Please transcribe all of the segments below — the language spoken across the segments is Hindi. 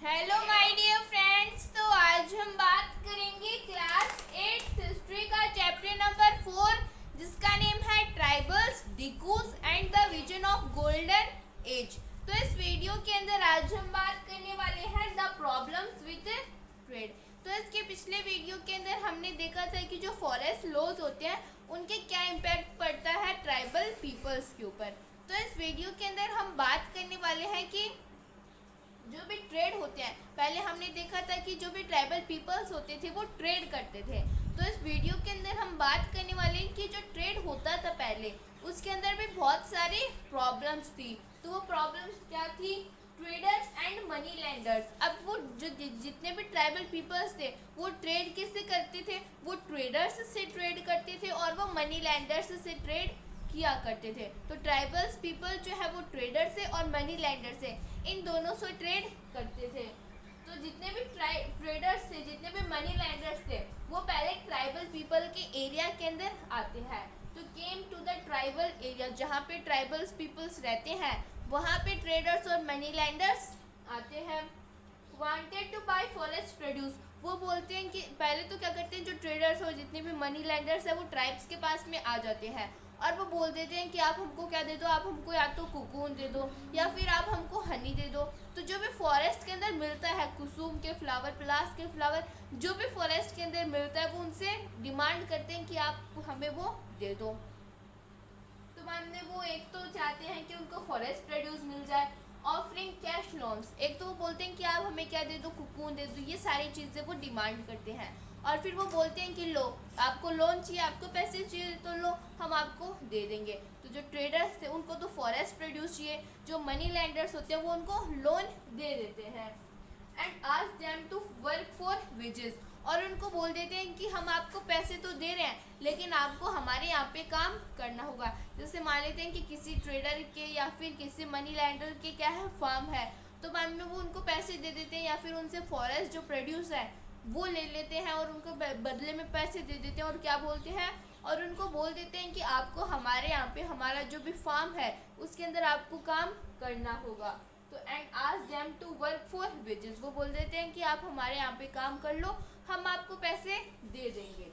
Hello my dear friends. तो आज हम बात करेंगे क्लास 8 हिस्ट्री का चैप्टर नंबर 4 जिसका नेम है tribals dikus and the vision of golden age. तो इस वीडियो के अंदर आज हम बात करने वाले हैं द प्रॉब्लम्स विद ट्रेड। तो इसके पिछले वीडियो के अंदर हमने देखा था कि जो फॉरेस्ट लॉज होते हैं उनके क्या इम्पैक्ट पड़ता है ट्राइबल पीपल्स के ऊपर। तो इस वीडियो के अंदर हम बात करने वाले हैं कि जो भी ट्रेड होते हैं, पहले हमने देखा था कि जो भी ट्राइबल पीपल्स होते थे वो ट्रेड करते थे। तो इस वीडियो के अंदर हम बात करने वाले हैं कि जो ट्रेड होता था पहले उसके अंदर भी बहुत सारी प्रॉब्लम्स थी। तो वो प्रॉब्लम्स क्या थी? Traders and money landers. अब वो जो जितने भी ट्राइबल पीपल्स थे वो ट्रेड किससे करते थे? वो ट्रेडर्स से ट्रेड करते थे और वो मनी लैंडर्स से ट्रेड किया करते थे। तो ट्राइबल्स पीपल जो है वो ट्रेडर से और मनी लैंडर से इन दोनों से ट्रेड करते थे। तो जितने भी ट्रेडर्स थे, जितने भी मनी लैंडर्स थे, वो पहले ट्राइबल पीपल के एरिया के अंदर आते हैं। तो came to the tribal area, जहाँ पे ट्राइबल्स पीपल्स रहते हैं वहाँ पे ट्रेडर्स और मनी लैंडर्स आते हैं। Wanted to buy forest produce, वो बोलते हैं कि पहले तो क्या करते हैं, जो ट्रेडर्स और जितने भी मनी लैंडर्स है वो ट्राइब्स के पास में आ जाते हैं और वो बोल देते हैं कि आप हमको क्या दे दो, आप हमको या तो कोकून दे दो या फिर आप हमको हनी दे दो। तो जो भी फॉरेस्ट के अंदर मिलता है, कुसुम के फ्लावर, पलास के फ्लावर, जो भी फॉरेस्ट के अंदर मिलता है वो उनसे डिमांड करते हैं कि आप हमें वो दे दो। तो मानने वो एक तो चाहते हैं कि उनको फॉरेस्ट प्रोड्यूस मिल जाए, ऑफरिंग कैश लोन्स, एक तो वो बोलते हैं कि आप हमें क्या दे दो, कुकून दे दो, ये सारी चीज़ें वो डिमांड करते हैं। और फिर वो बोलते हैं कि लो आपको लोन चाहिए, आपको पैसे चाहिए तो लो हम आपको दे देंगे। तो जो ट्रेडर्स थे उनको तो फॉरेस्ट प्रोड्यूस चाहिए, जो मनी लैंडर्स होते हैं वो उनको लोन दे देते हैं। And ask them to work for wages, और उनको बोल देते हैं कि हम आपको पैसे तो दे रहे हैं लेकिन आपको हमारे यहाँ पे काम करना होगा। जैसे मान लेते हैं कि किसी ट्रेडर के या फिर किसी मनी लैंडर के क्या है, फार्म है, तो बाद में वो उनको पैसे दे देते हैं या फिर उनसे फॉरेस्ट जो प्रोड्यूस है वो ले लेते हैं और उनको बदले में पैसे दे देते हैं और क्या बोलते हैं, और उनको बोल देते हैं कि आपको हमारे यहाँ पे हमारा जो भी फार्म है उसके अंदर आपको काम करना होगा। तो and ask them to work for wages, वो बोल देते हैं कि आप हमारे यहाँ पे काम कर लो, हम आपको पैसे दे देंगे।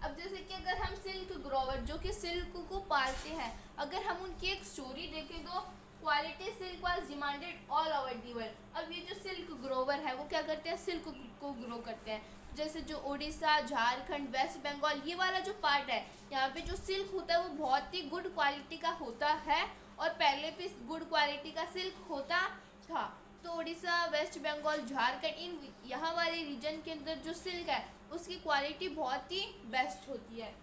अब जैसे कि अगर हम सिल्क ग्रोवर जो कि सिल्क को पालते हैं, अगर हम उनकी एक स्टोरी देखें तो quality silk was demanded all over the world. अब ये जो सिल्क ग्रोवर है वो क्या करते हैं, सिल्क को ग्रो करते हैं। जैसे जो उड़ीसा, झारखंड, वेस्ट बंगाल, ये वाला जो पार्ट है यहाँ पे जो सिल्क होता है वो बहुत ही गुड क्वालिटी का होता है और पहले भी गुड क्वालिटी का सिल्क होता था। तो उड़ीसा, वेस्ट बंगाल, झारखंड, इन यहाँ वाले रीजन के अंदर जो सिल्क है उसकी क्वालिटी बहुत ही बेस्ट होती है।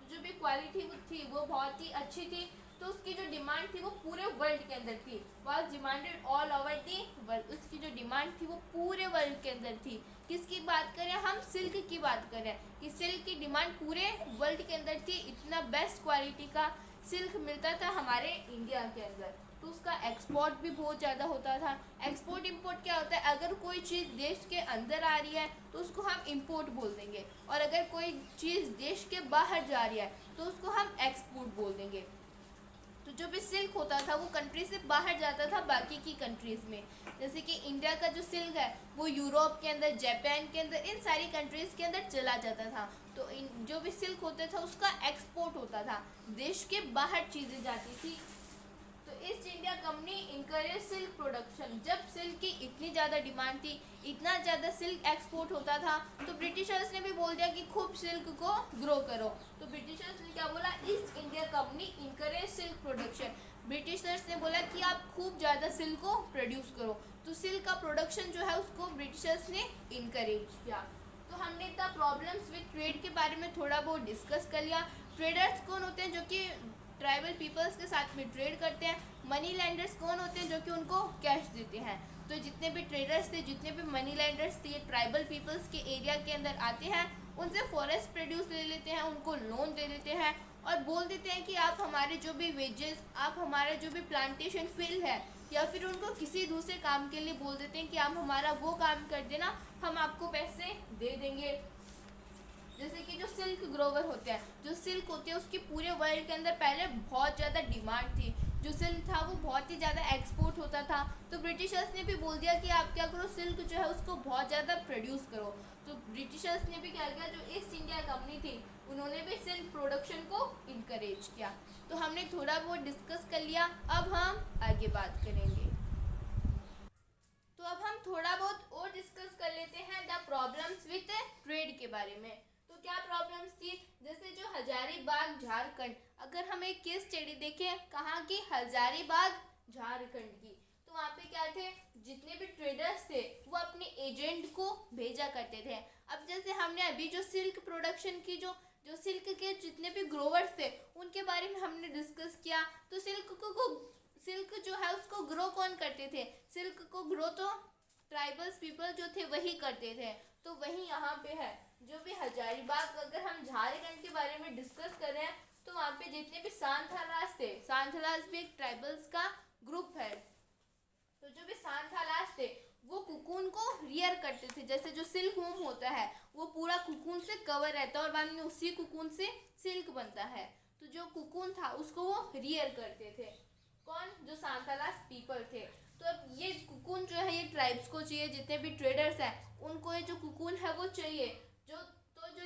जो भी क्वालिटी थी वो बहुत ही अच्छी थी, तो उसकी जो डिमांड थी वो पूरे वर्ल्ड के अंदर थी, was demanded all over the world. उसकी जो डिमांड थी वो पूरे वर्ल्ड के अंदर थी। किसकी बात करें हम? सिल्क की बात करें कि सिल्क की डिमांड पूरे वर्ल्ड के अंदर थी। इतना बेस्ट क्वालिटी का सिल्क मिलता था हमारे इंडिया के अंदर, तो उसका एक्सपोर्ट भी बहुत ज़्यादा होता था। एक्सपोर्ट इंपोर्ट क्या होता है? अगर कोई चीज़ देश के अंदर आ रही है तो उसको हम इंपोर्ट बोल देंगे, और अगर कोई चीज़ देश के बाहर जा रही है तो उसको हम एक्सपोर्ट बोल देंगे। तो जो भी सिल्क होता था वो कंट्री से बाहर जाता था बाकी की कंट्रीज़ में। जैसे कि इंडिया का जो सिल्क है वो यूरोप के अंदर, जापान के अंदर, इन सारी कंट्रीज़ के अंदर चला जाता था। तो इन जो भी सिल्क होता था उसका एक्सपोर्ट होता था, देश के बाहर चीज़ें जाती थी। तो east India company encourage silk production. जब सिल्क की इतनी ज़्यादा डिमांड थी, इतना ज़्यादा सिल्क एक्सपोर्ट होता था, तो ब्रिटिशर्स ने भी बोल दिया कि खूब सिल्क को ग्रो करो। तो ब्रिटिशर्स ने क्या बोला? East India company encourage silk production. Britishers ने बोला कि आप खूब ज़्यादा सिल्क को प्रोड्यूस करो, तो सिल्क का प्रोडक्शन जो है उसको ब्रिटिशर्स ने इंकरेज किया। तो हमने द प्रॉब्लम्स विद ट्रेड के बारे में थोड़ा बहुत डिस्कस कर लिया। ट्रेडर्स कौन होते हैं? जो कि ट्राइबल पीपल्स के साथ में ट्रेड करते हैं। मनी लैंडर्स कौन होते हैं? जो कि उनको कैश देते हैं। तो जितने भी ट्रेडर्स थे, जितने भी मनी लैंडर्स थे, ये ट्राइबल पीपल्स के एरिया के अंदर आते हैं, उनसे फॉरेस्ट प्रोड्यूस ले लेते हैं, उनको लोन दे देते हैं और बोल देते हैं कि आप हमारे जो भी वेजेस, आप हमारा जो भी प्लांटेशन फील्ड है, या फिर उनको किसी दूसरे काम के लिए बोल देते हैं कि आप हमारा वो काम कर देना, हम आपको पैसे दे देंगे। जैसे कि जो सिल्क ग्रोवर होते हैं, जो सिल्क होती है उसकी पूरे वर्ल्ड के अंदर पहले बहुत ज़्यादा डिमांड थी। जो सिल्क था वो बहुत ही ज़्यादा एक्सपोर्ट होता था। तो ब्रिटिशर्स ने भी बोल दिया कि आप क्या करो, सिल्क जो है उसको बहुत ज़्यादा प्रोड्यूस करो। तो ब्रिटिशर्स ने भी क्या किया, जो ईस्ट इंडिया कंपनी थी उन्होंने भी सिल्क प्रोडक्शन को इनकरेज किया। तो हमने थोड़ा बहुत डिस्कस कर लिया, अब हम आगे बात करेंगे। तो अब हम थोड़ा बहुत और डिस्कस कर लेते हैं द प्रॉब्लम्स विथ ट्रेड के बारे में। तो क्या प्रॉब्लम्स थी, जैसे जो हजारीबाग झारखंड, अगर हम एक केस स्टडी देखें कहाँ की, हजारीबाग झारखंड की, तो वहाँ पे क्या थे, जितने भी ट्रेडर्स थे वो अपने एजेंट को भेजा करते थे। अब जैसे हमने अभी जो सिल्क प्रोडक्शन की जो जो सिल्क के जितने भी ग्रोवर्स थे उनके बारे में हमने डिस्कस किया। तो सिल्क जो है उसको ग्रो कौन करते थे, सिल्क को ग्रो तो ट्राइबल्स पीपल जो थे वही करते थे। तो वही यहाँ पे है, जो भी हजारीबाग, अगर हम झारखंड के बारे में डिस्कस कर रहे हैं तो वहाँ पे जितने भी सांथालास थे, सांथालास भी एक ट्राइबल्स का ग्रुप है। तो जो भी सांथालास थे वो कुकून को रियर करते थे। जैसे जो सिल्क वूम होता है वो पूरा कुकून से कवर रहता है और बाद में उसी कुकून से सिल्क बनता है। तो जो कुकून था उसको वो रियर करते थे, कौन, जो सांथालास पीपल थे। तो अब ये कुकून जो है ये ट्राइब्स को चाहिए, जितने भी ट्रेडर्स हैं उनको ये जो कुकून है वो चाहिए। जो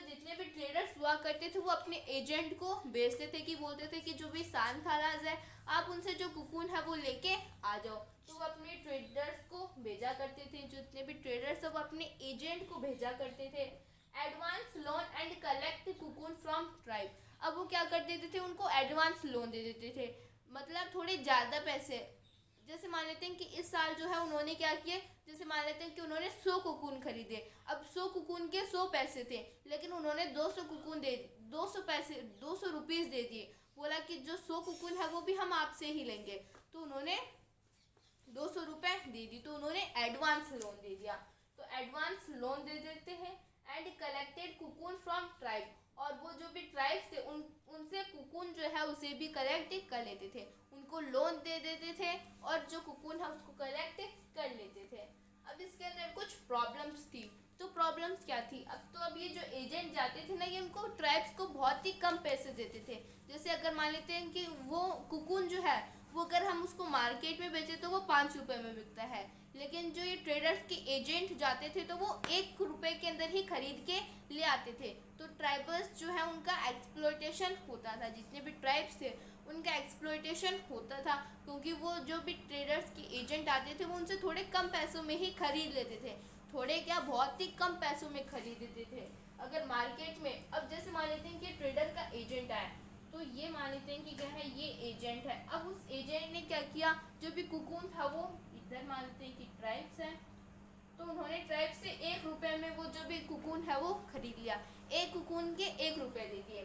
जितने भी ट्रेडर्स हुआ करते थे वो अपने एजेंट को भेजते थे, कि बोलते थे कि जो भी सांथालास है आप उनसे जो कुकून है वो लेके आ जाओ। तो वो अपने ट्रेडर्स को भेजा करते थे, जितने भी ट्रेडर्स है वो अपने एजेंट को भेजा करते थे। Advance loan and collect cocoon from tribe, अब वो क्या कर देते थे, उनको एडवांस लोन दे देते थे, मतलब थोड़े ज़्यादा पैसे। जैसे मान लेते हैं कि इस साल जो है उन्होंने क्या किए, जैसे मान लेते हैं कि उन्होंने 100 कुकून खरीदे। अब 100 कुकून के 100 पैसे थे, लेकिन उन्होंने 200 कुकून दे 200 रुपीज़ दे दिए। बोला कि जो 100 कुकून है वो भी हम आपसे ही लेंगे। तो उन्होंने 200 रुपये दे दी, तो उन्होंने एडवांस लोन दे दिया। तो एडवांस लोन दे देते हैं। And collected cocoon from tribe, और वो जो भी ट्राइब्स थे उनसे कुकून जो है उसे भी कलेक्ट कर लेते थे, उनको लोन दे देते थे और जो कुकून है उसको कलेक्ट कर लेते थे। अब इसके अंदर कुछ प्रॉब्लम्स थी। तो प्रॉब्लम्स क्या थी, अब ये जो एजेंट जाते थे ना, ये उनको ट्राइब्स को बहुत ही कम पैसे देते थे। जैसे अगर मान लेते हैं कि वो कुकून जो है वो अगर हम उसको मार्केट में बेचे तो वो 5 रुपये में बिकता है, लेकिन जो ये ट्रेडर्स के एजेंट जाते थे तो वो 1 रुपये के अंदर ही खरीद के ले आते थे। तो ट्राइबल्स जो है उनका एक्सप्लॉयटेशन होता था, जितने भी ट्राइब्स थे उनका एक्सप्लॉयटेशन होता था, क्योंकि वो जो भी ट्रेडर्स के एजेंट आते थे वो उनसे थोड़े कम पैसों में ही खरीद लेते थे। थोड़े क्या, बहुत ही कम पैसों में खरीद लेते थे। अगर मार्केट में, अब जैसे मान लेते हैं कि ट्रेडर का एजेंट आया, तो ये मान लेते हैं कि क्या है, ये एजेंट है। अब उस एजेंट ने क्या किया, जो भी कुकून था वो इधर मान लेते हैं कि ट्राइब्स है, तो उन्होंने ट्राइब से 1 रुपये में वो जो भी कुकून है वो खरीद लिया। 1 कुकून के 1 रुपये दे दिए।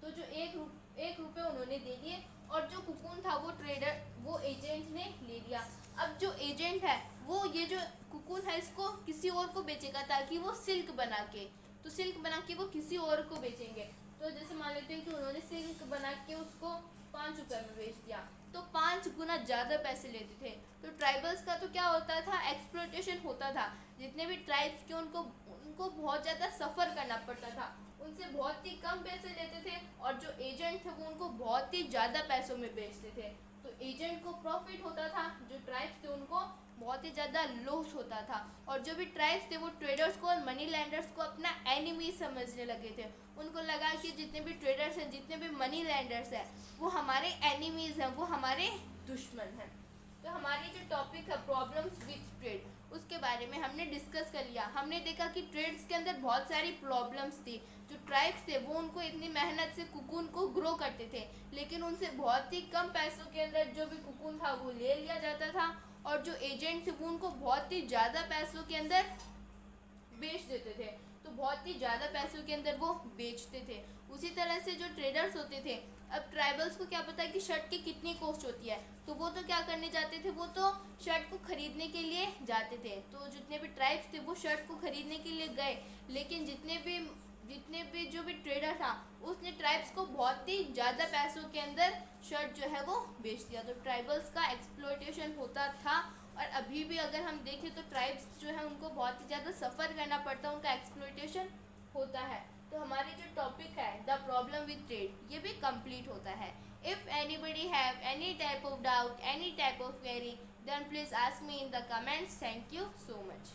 तो जो 1 रुपये उन्होंने दे दिए और जो कुकून था वो ट्रेडर, वो एजेंट ने ले लिया। अब जो एजेंट है वो ये जो कुकून है इसको किसी और को बेचेगा, ताकि वो सिल्क बना के, तो सिल्क बना के वो किसी और को बेचेंगे। तो जैसे मान लेते हैं कि उन्होंने सिल्क बना के उसको 5 रुपये में बेच दिया, तो 5 गुना ज़्यादा पैसे लेते थे। तो ट्राइबल्स का तो क्या होता था, एक्सप्लॉयटेशन होता था। जितने भी ट्राइब्स के उनको बहुत ज़्यादा सफ़र करना पड़ता था, उनसे बहुत ही कम पैसे लेते थे और जो एजेंट थे वो उनको बहुत ही ज़्यादा पैसों में बेचते थे। तो एजेंट को प्रॉफिट होता था, जो ट्राइब्स थे उनको बहुत ही ज़्यादा लॉस होता था। और जो भी ट्राइब्स थे वो ट्रेडर्स को और मनी लैंडर्स को अपना एनिमी समझने लगे थे। उनको लगा कि जितने भी ट्रेडर्स हैं, जितने भी मनी लैंडर्स हैं, वो हमारे एनिमीज़ हैं, वो हमारे दुश्मन हैं। तो हमारी जो टॉपिक है प्रॉब्लम्स विथ ट्रेड, उसके बारे में हमने डिस्कस कर लिया। हमने देखा कि ट्रेड्स के अंदर बहुत सारी प्रॉब्लम्स थी। जो ट्राइब्स थे वो उनको इतनी मेहनत से कुकून को ग्रो करते थे, लेकिन उनसे बहुत ही कम पैसों के अंदर जो भी कुकून था वो ले लिया जाता था, और जो एजेंट थे वो उनको बहुत ही ज़्यादा पैसों के अंदर बेच देते थे। तो बहुत ही ज़्यादा पैसों के अंदर वो बेचते थे। उसी तरह से जो ट्रेडर्स होते थे, अब ट्राइबल्स को क्या पता है कि शर्ट की कितनी कॉस्ट होती है, तो वो तो क्या करने जाते थे, वो तो शर्ट को ख़रीदने के लिए जाते थे। तो जितने भी ट्राइब्स थे वो शर्ट को ख़रीदने के लिए गए, लेकिन जितने भी जो भी ट्रेडर था उसने ट्राइब्स को बहुत ही ज़्यादा पैसों के अंदर शर्ट जो है वो बेच दिया। तो ट्राइबल्स का एक्सप्लॉयटेशन होता था, और अभी भी अगर हम देखें तो ट्राइब्स जो है उनको बहुत ही ज़्यादा सफ़र करना पड़ता है, उनका एक्सप्लॉयटेशन होता है। तो हमारी जो टॉपिक है द प्रॉब्लम विद ट्रेड, ये भी कंप्लीट होता है। If anybody have any type of doubt, any type of query, then please ask me in the comments. Thank you so much.